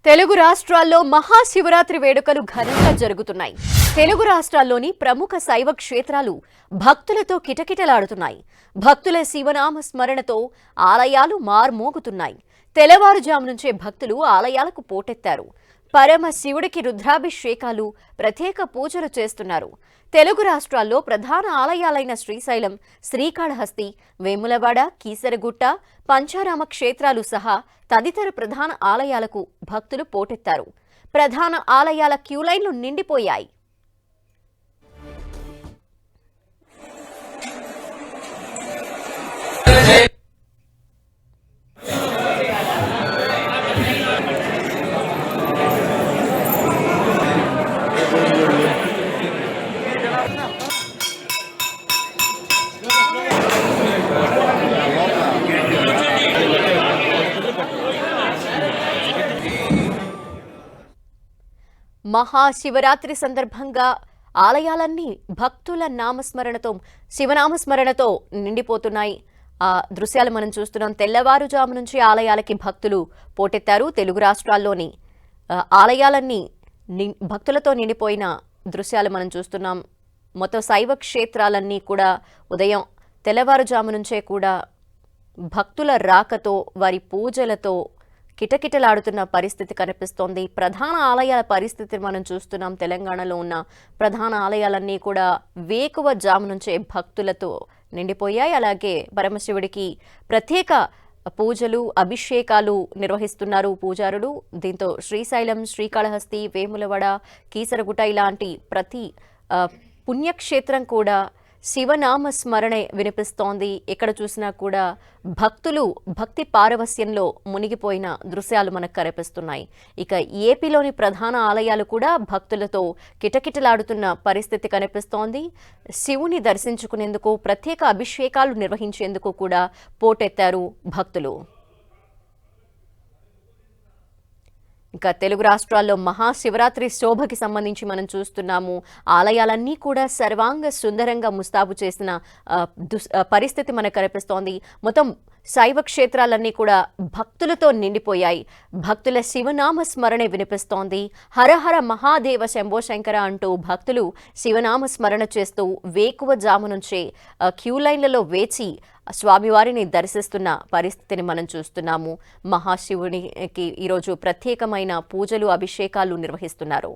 తెలుగు రాష్ట్రాల్లో మహాశివరాత్రి వేడుకలు ఘనంగా జరుగుతున్నాయి. తెలుగు రాష్ట్రాల్లోని ప్రముఖ శైవ క్షేత్రాలు భక్తులతో కిటకిటలాడుతున్నాయి. భక్తుల శివనామ స్మరణతో ఆలయాలు మార్మోగుతున్నాయి. తెల్లవారుజాము నుంచే భక్తులు ఆలయాలకు పోటెత్తారు. పరమ శివుడికి రుద్రాభిషేకాలు, ప్రత్యేక పూజలు చేస్తున్నారు. తెలుగు రాష్ట్రాల్లో ప్రధాన ఆలయాలైన శ్రీశైలం, శ్రీకాళహస్తి, వేములవాడ, కీసరగుట్ట, పంచారామ క్షేత్రాలు సహా తదితర ప్రధాన ఆలయాలకు భక్తులు పోటెత్తారు. ప్రధాన ఆలయాల క్యూలైన్లు నిండిపోయాయి. మహాశివరాత్రి సందర్భంగా ఆలయాలన్నీ భక్తుల నామస్మరణతో, శివనామస్మరణతో నిండిపోతున్నాయి. ఆ దృశ్యాలు మనం చూస్తున్నాం. తెల్లవారుజాము నుంచి ఆలయాలకి భక్తులు పోటెత్తారు. తెలుగు రాష్ట్రాల్లోని ఆలయాలన్నీ భక్తులతో నిండిపోయిన దృశ్యాలు మనం చూస్తున్నాం. మొత్తం శైవ క్షేత్రాలన్నీ కూడా ఉదయం తెల్లవారుజాము నుంచే కూడా భక్తుల రాకతో, వారి పూజలతో కిటకిటలాడుతున్న పరిస్థితి కనిపిస్తోంది. ప్రధాన ఆలయాల పరిస్థితిని మనం చూస్తున్నాం. తెలంగాణలో ఉన్న ప్రధాన ఆలయాలన్నీ కూడా వేకువ జాము నుంచే భక్తులతో నిండిపోయాయి. అలాగే పరమశివుడికి ప్రత్యేక పూజలు, అభిషేకాలు నిర్వహిస్తున్నారు పూజారులు. దీంతో శ్రీశైలం, శ్రీకాళహస్తి, వేములవాడ, కీసరగుట్ట ఇలాంటి ప్రతి పుణ్యక్షేత్రం కూడా శివనామ స్మరణే వినిపిస్తోంది. ఎక్కడ చూసినా కూడా భక్తులు భక్తి పారవస్యంలో మునిగిపోయిన దృశ్యాలు మనకు కనిపిస్తున్నాయి. ఇక ఏపీలోని ప్రధాన ఆలయాలు కూడా భక్తులతో కిటకిటలాడుతున్న పరిస్థితి కనిపిస్తోంది. శివుని దర్శించుకునేందుకు, ప్రత్యేక అభిషేకాలు నిర్వహించేందుకు కూడా పోటెత్తారు భక్తులు. ఇంకా తెలుగు రాష్ట్రాల్లో మహాశివరాత్రి శోభకి సంబంధించి మనం చూస్తున్నాము. ఆలయాలన్నీ కూడా సర్వాంగ సుందరంగా ముస్తాబు చేసిన పరిస్థితి మనకు కనిపిస్తోంది. మొత్తం శైవ క్షేత్రాలన్నీ కూడా భక్తులతో నిండిపోయాయి. భక్తుల శివనామ స్మరణే వినిపిస్తోంది. హరహర మహాదేవ శంభో శంకర అంటూ భక్తులు శివనామ స్మరణ చేస్తూ వేకువ జాము నుంచే క్యూ లైన్లలో వేచి స్వామివారిని దర్శిస్తున్న పరిస్థితిని మనం చూస్తున్నాము. మహాశివునికి ఈరోజు ప్రత్యేకమైన పూజలు, అభిషేకాలు నిర్వహిస్తున్నారు.